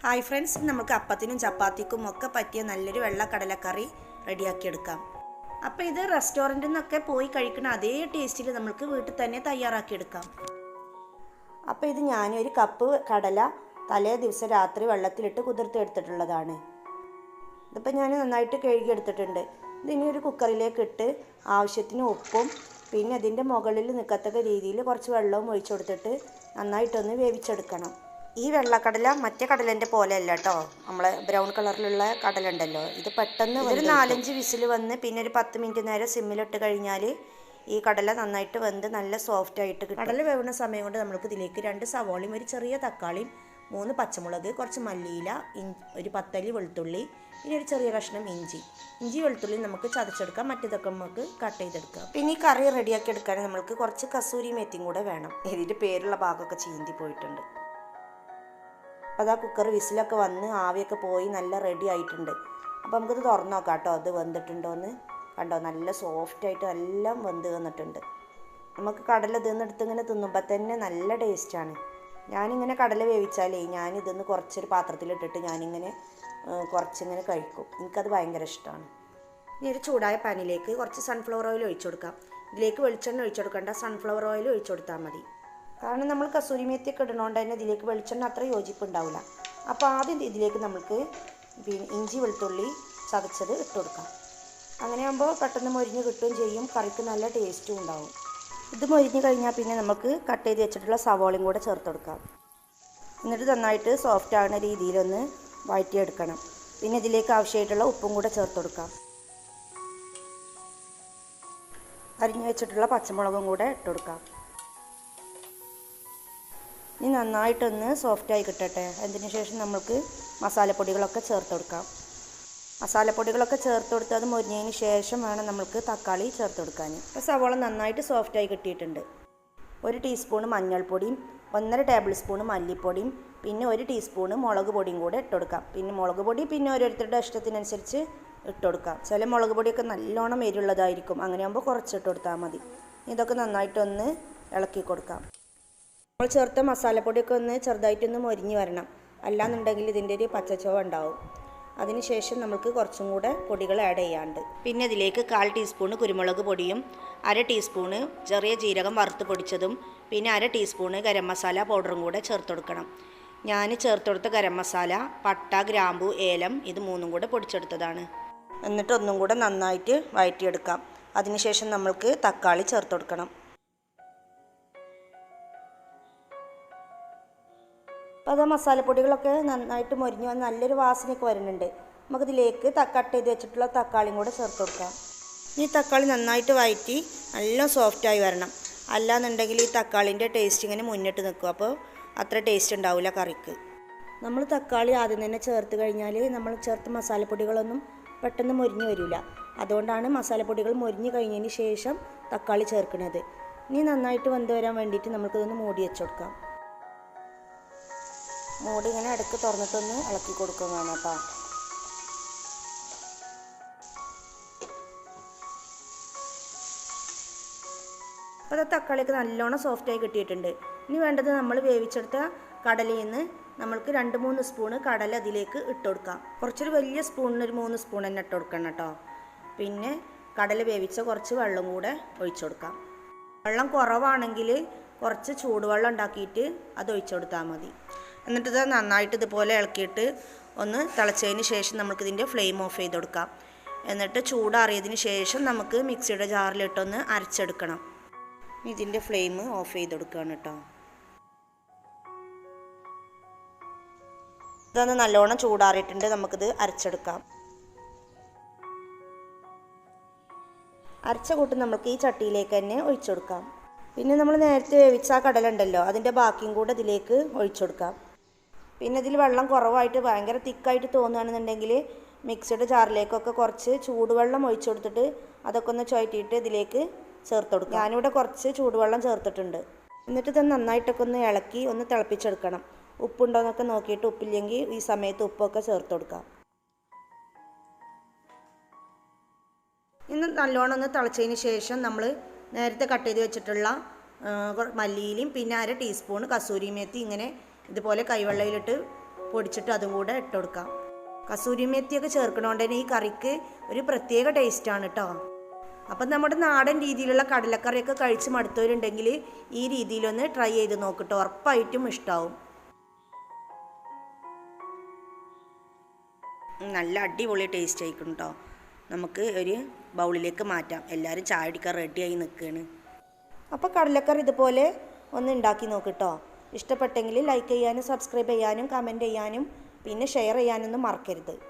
Hi friends, നമുക്ക് അപ്പത്തിനും ചപ്പാത്തിക്കും ഒക്കെ പറ്റിയ നല്ലൊരു വെള്ള കടലക്കറി റെഡിയാക്കിയെടുക്കാം. അപ്പോൾ ഇത് റെസ്റ്റോറൻറ്റിൽ നിന്നൊക്കെ പോയി കഴിക്കുന്ന അതേ ടേസ്റ്റിൽ നമുക്ക് വീട്ടിൽ തന്നെ തയ്യാറാക്കിയെടുക്കാം. അപ്പോൾ ഇത് ഞാനൊരു കപ്പ് കടല തലേ ദിവസം രാത്രി വെള്ളത്തിലിട്ട് കുതിർത്തെടുത്തിട്ടുള്ളതാണ്. ഇതിപ്പോൾ ഞാൻ നന്നായിട്ട് കഴുകിയെടുത്തിട്ടുണ്ട്. ഇതിനി ഒരു കുക്കറിലേക്ക് ഇട്ട് ആവശ്യത്തിന് ഉപ്പും പിന്നെ അതിൻ്റെ മുകളിൽ നിൽക്കത്തക്ക രീതിയിൽ കുറച്ച് വെള്ളവും ഒഴിച്ചു കൊടുത്തിട്ട് നന്നായിട്ടൊന്ന് വേവിച്ചെടുക്കണം. ഈ വെള്ളക്കടല മറ്റേ കടലേൻ്റെ പോലെ അല്ല കേട്ടോ, നമ്മളെ ബ്രൗൺ കളറിലുള്ള കടല ഉണ്ടല്ലോ, ഇത് പെട്ടെന്ന് ഒരു 4-5 വിസിൽ വന്ന് പിന്നെ ഒരു 10 മിനിറ്റ് നേരം സിമ്മിലിട്ട് കഴിഞ്ഞാൽ ഈ കടല നന്നായിട്ട് വെന്ത് നല്ല സോഫ്റ്റ് ആയിട്ട് കിട്ടും. കടല വേവുന്ന സമയം കൊണ്ട് നമുക്ക് ഇതിലേക്ക് 2 സവോളയും ഒരു ചെറിയ തക്കാളിയും 3 പച്ചമുളക്, കുറച്ച് മല്ലിയില, ഒരു 10 അല്ലി വെളുത്തുള്ളി, പിന്നെ ഒരു ചെറിയ കഷ്ണം ഇഞ്ചി വെളുത്തുള്ളി നമുക്ക് ചതച്ചെടുക്കാം. മറ്റേതൊക്കെ നമുക്ക് കട്ട് ചെയ്തെടുക്കാം. പിന്നെ ഈ കറി റെഡിയാക്കി എടുക്കാൻ നമ്മൾക്ക് കുറച്ച് കസൂരി മേത്തിയും കൂടെ വേണം. ഇതിൻ്റെ പേരുള്ള ഭാഗമൊക്കെ ചീന്തി പോയിട്ടുണ്ട്. അപ്പോൾ അതാ കുക്കർ വിസിലൊക്കെ വന്ന് ആവിയൊക്കെ പോയി നല്ല റെഡി ആയിട്ടുണ്ട്. അപ്പോൾ നമുക്കിത് തുറന്നു നോക്കാം കേട്ടോ, അത് വെന്തിട്ടുണ്ടോയെന്ന്. കണ്ടോ, നല്ല സോഫ്റ്റായിട്ട് എല്ലാം വെന്ത് വന്നിട്ടുണ്ട്. നമുക്ക് കടല ഇതിന്നെടുത്ത് ഇങ്ങനെ തിന്നുമ്പോൾ തന്നെ നല്ല ടേസ്റ്റാണ്. ഞാനിങ്ങനെ കടല വേവിച്ചാലേ ഞാനിതൊന്ന് കുറച്ചൊരു പാത്രത്തിലിട്ടിട്ട് ഞാനിങ്ങനെ കുറച്ചിങ്ങനെ കഴിക്കും. എനിക്കത് ഭയങ്കര ഇഷ്ടമാണ്. ഇനി ഒരു ചൂടായ പാനിലേക്ക് കുറച്ച് സൺഫ്ലവർ ഓയിൽ ഒഴിച്ചു കൊടുക്കാം. ഇതിലേക്ക് വെളിച്ചെണ്ണ ഒഴിച്ചു കൊടുക്കേണ്ട, സൺഫ്ലവർ ഓയിൽ ഒഴിച്ചു കൊടുത്താൽ മതി. കാരണം നമ്മൾ കസൂരി മേത്തിയൊക്കെ ഇടണോണ്ട് തന്നെ ഇതിലേക്ക് വെളിച്ചെണ്ണ അത്ര യോജിപ്പുണ്ടാവില്ല. അപ്പോൾ ആദ്യം ഇതിലേക്ക് നമുക്ക് ഇഞ്ചി വെളുത്തുള്ളി ചതച്ചത് ഇട്ട് കൊടുക്കാം. അങ്ങനെയാകുമ്പോൾ പെട്ടെന്ന് മൊരിഞ്ഞ് കിട്ടുകയും ചെയ്യും, കറിക്ക് നല്ല ടേസ്റ്റും ഉണ്ടാവും. ഇത് മൊരിഞ്ഞ് കഴിഞ്ഞാൽ പിന്നെ നമുക്ക് കട്ട് ചെയ്ത് വെച്ചിട്ടുള്ള സവോളയും കൂടെ ചേർത്ത് കൊടുക്കാം. എന്നിട്ട് നന്നായിട്ട് സോഫ്റ്റ് ആകുന്ന രീതിയിലൊന്ന് വഴറ്റിയെടുക്കണം. പിന്നെ ഇതിലേക്ക് ആവശ്യമായിട്ടുള്ള ഉപ്പും കൂടെ ചേർത്ത് കൊടുക്കാം. അരിഞ്ഞു വെച്ചിട്ടുള്ള പച്ചമുളകും കൂടെ ഇട്ട് കൊടുക്കാം. ഇനി നന്നായിട്ടൊന്ന് സോഫ്റ്റായി കിട്ടട്ടെ. അതിന് ശേഷം നമുക്ക് മസാലപ്പൊടികളൊക്കെ ചേർത്ത് കൊടുക്കാം. മസാലപ്പൊടികളൊക്കെ ചേർത്ത് കൊടുത്ത് അത് മൊരിഞ്ഞതിന് ശേഷം വേണം നമുക്ക് തക്കാളി ചേർത്ത് കൊടുക്കാൻ. അപ്പോൾ സവോള നന്നായിട്ട് സോഫ്റ്റായി കിട്ടിയിട്ടുണ്ട്. 1 ടീസ്പൂണ് മഞ്ഞൾപ്പൊടിയും 1.5 ടേബിൾ സ്പൂണ് മല്ലിപ്പൊടിയും പിന്നെ 1 ടീസ്പൂണ് മുളക് പൊടിയും കൂടെ ഇട്ട് കൊടുക്കാം. പിന്നെ മുളക് പൊടി പിന്നെ ഓരോരുത്തരുടെ ഇഷ്ടത്തിനനുസരിച്ച് ഇട്ട് കൊടുക്കാം. ചില മുളക് പൊടിയൊക്കെ നല്ലോണം എരിവുള്ളതായിരിക്കും, അങ്ങനെയാകുമ്പോൾ കുറച്ചിട്ട് കൊടുത്താൽ മതി. ഇതൊക്കെ നന്നായിട്ടൊന്ന് ഇളക്കി കൊടുക്കാം. നമ്മൾ ചേർത്ത മസാലപ്പൊടിയൊക്കെ ഒന്ന് ചെറുതായിട്ടൊന്ന് മൊരിഞ്ഞ് വരണം, അല്ലാന്നുണ്ടെങ്കിൽ ഇതിൻ്റെ ഒരു പച്ചച്ചുവ ഉണ്ടാവും. അതിനുശേഷം നമുക്ക് കുറച്ചും കൂടെ പൊടികൾ ആഡ് ചെയ്യാണ്ട്. പിന്നെ ഇതിലേക്ക് 1/4 ടീസ്പൂണ് കുരുമുളക് പൊടിയും 1/2 ടീസ്പൂണ് ചെറിയ ജീരകം വറുത്ത് പൊടിച്ചതും പിന്നെ 1/2 ടീസ്പൂണ് ഗരം മസാല പൗഡറും കൂടെ ചേർത്ത് കൊടുക്കണം. ഞാൻ ചേർത്ത് കൊടുത്ത ഗരം മസാല, പട്ട, ഗ്രാമ്പു, ഏലം ഇത് 3ഉം കൂടെ പൊടിച്ചെടുത്തതാണ്. എന്നിട്ട് ഒന്നും കൂടെ നന്നായിട്ട് വഴറ്റിയെടുക്കാം. അതിനുശേഷം നമ്മൾക്ക് തക്കാളി ചേർത്ത് കൊടുക്കണം. അപ്പോൾ അത് മസാലപ്പൊടികളൊക്കെ നന്നായിട്ട് മൊരിഞ്ഞ് വന്ന് നല്ലൊരു വാസനയൊക്കെ വരുന്നുണ്ട്. നമുക്കിതിലേക്ക് കട്ട് ചെയ്ത് വെച്ചിട്ടുള്ള തക്കാളിയും കൂടെ ചേർത്ത് കൊടുക്കാം. ഈ തക്കാളി നന്നായിട്ട് വഴറ്റി നല്ല സോഫ്റ്റായി വരണം, അല്ലാന്നുണ്ടെങ്കിൽ ഈ തക്കാളിൻ്റെ ടേസ്റ്റ് ഇങ്ങനെ മുന്നിട്ട് നിൽക്കും, അപ്പോൾ അത്ര ടേസ്റ്റ് ഉണ്ടാവില്ല കറിക്ക്. നമ്മൾ തക്കാളി ആദ്യം തന്നെ ചേർത്ത് കഴിഞ്ഞാൽ നമ്മൾ ചേർത്ത മസാലപ്പൊടികളൊന്നും പെട്ടെന്ന് മൊരിഞ്ഞ് വരില്ല. അതുകൊണ്ടാണ് മസാലപ്പൊടികൾ മൊരിഞ്ഞ് കഴിഞ്ഞതിന് ശേഷം തക്കാളി ചേർക്കുന്നത്. ഇനി നന്നായിട്ട് വെന്ത് വരാൻ വേണ്ടിയിട്ട് നമുക്കിതൊന്ന് മൂടി വെച്ച് കൊടുക്കാം. മൂടി ഇങ്ങനെ ഇടയ്ക്ക് തുറന്നിട്ടൊന്ന് ഇളക്കി കൊടുക്കുക വേണം കേട്ടോ. അപ്പോൾ അത് തക്കാളിയൊക്കെ നല്ലോണം സോഫ്റ്റായി കിട്ടിയിട്ടുണ്ട്. ഇനി വേണ്ടത് നമ്മൾ വേവിച്ചെടുത്ത കടലയിൽ നിന്ന് നമ്മൾക്ക് 2-3 സ്പൂണ് കടല അതിലേക്ക് ഇട്ട് കൊടുക്കാം. കുറച്ചൊരു വലിയ സ്പൂണിന് ഒരു 3 സ്പൂൺ തന്നെ ഇട്ട് കൊടുക്കണം കേട്ടോ. പിന്നെ കടല വേവിച്ച കുറച്ച് വെള്ളം കൂടെ ഒഴിച്ചു കൊടുക്കാം. വെള്ളം കുറവാണെങ്കിൽ കുറച്ച് ചൂടുവെള്ളം ഉണ്ടാക്കിയിട്ട് അത് ഒഴിച്ചു കൊടുത്താൽ മതി. എന്നിട്ട് ഇത് നന്നായിട്ട് ഇതുപോലെ ഇളക്കിയിട്ട് ഒന്ന് തിളച്ചതിന് ശേഷം നമുക്കിതിൻ്റെ ഫ്ലെയിം ഓഫ് ചെയ്ത് കൊടുക്കാം. എന്നിട്ട് ചൂടാറിയതിന് ശേഷം നമുക്ക് മിക്സിയുടെ ജാറിലിട്ടൊന്ന് അരച്ചെടുക്കണം. ഇതിൻ്റെ ഫ്ലെയിം ഓഫ് ചെയ്ത് കൊടുക്കുകയാണ് കേട്ടോ. ഇതൊന്ന് നല്ലോണം ചൂടാറിയിട്ടുണ്ട്, നമുക്കിത് അരച്ചെടുക്കാം. അരച്ച കൂട്ട് നമുക്ക് ഈ ചട്ടിയിലേക്ക് തന്നെ ഒഴിച്ചു കൊടുക്കാം. പിന്നെ നമ്മൾ നേരത്തെ വേവിച്ച ആ കടല ഉണ്ടല്ലോ, അതിൻ്റെ ബാക്കിയും കൂടെ ഇതിലേക്ക് ഒഴിച്ചു കൊടുക്കാം. പിന്നെ ഇതിൽ വെള്ളം കുറവായിട്ട് ഭയങ്കര തിക്കായിട്ട് തോന്നുകയാണെന്നുണ്ടെങ്കിൽ മിക്സഡ് ജാറിലേക്കൊക്കെ കുറച്ച് ചൂടുവെള്ളം ഒഴിച്ചു കൊടുത്തിട്ട് അതൊക്കെ ഒന്ന് ചുഴറ്റിയിട്ട് ഇതിലേക്ക് ചേർത്ത് കൊടുക്കാം. ഞാനിവിടെ കുറച്ച് ചൂടുവെള്ളം ചേർത്തിട്ടുണ്ട്. എന്നിട്ട് ഇത് നന്നായിട്ടൊക്കെ ഒന്ന് ഇളക്കി ഒന്ന് തിളപ്പിച്ചെടുക്കണം. ഉപ്പുണ്ടോയെന്നൊക്കെ നോക്കിയിട്ട് ഉപ്പില്ലെങ്കിൽ ഈ സമയത്ത് ഉപ്പൊക്കെ ചേർത്ത് കൊടുക്കാം. ഇന്ന് നല്ലോണം ഒന്ന് തിളച്ചതിന് ശേഷം നമ്മൾ നേരത്തെ കട്ട് ചെയ്ത് വെച്ചിട്ടുള്ള മല്ലിയിലും പിന്നെ 1/2 ടീസ്പൂൺ കസൂരി മേത്തി ഇങ്ങനെ ഇതുപോലെ കൈവെള്ളയിലിട്ട് പൊടിച്ചിട്ട് അതും കൂടെ ഇട്ട് കൊടുക്കാം. കസൂരി മേത്തിയൊക്കെ ചേർക്കണോണ്ട് തന്നെ ഈ കറിക്ക് ഒരു പ്രത്യേക ടേസ്റ്റാണ് കേട്ടോ. അപ്പം നമ്മുടെ നാടൻ രീതിയിലുള്ള കടലക്കറിയൊക്കെ കഴിച്ച് മടുത്തവരുണ്ടെങ്കിൽ ഈ രീതിയിലൊന്ന് ട്രൈ ചെയ്ത് നോക്കട്ടോ, ഉറപ്പായിട്ടും ഇഷ്ടമാവും. നല്ല അടിപൊളി ടേസ്റ്റ് ആയിരിക്കും കേട്ടോ. നമുക്ക് ഒരു ബൗളിലേക്ക് മാറ്റാം. എല്ലാവരും ചായ അടിക്കാൻ റെഡിയായി നിൽക്കുകയാണ്. അപ്പോൾ കടലക്കറി ഇതുപോലെ ഒന്ന് ഉണ്ടാക്കി നോക്കിട്ടോ. ഇഷ്ടപ്പെട്ടെങ്കിൽ ലൈക്ക് ചെയ്യാനും സബ്സ്ക്രൈബ് ചെയ്യാനും കമൻറ്റ് ചെയ്യാനും പിന്നെ ഷെയർ ചെയ്യാനൊന്നും മറക്കരുത്.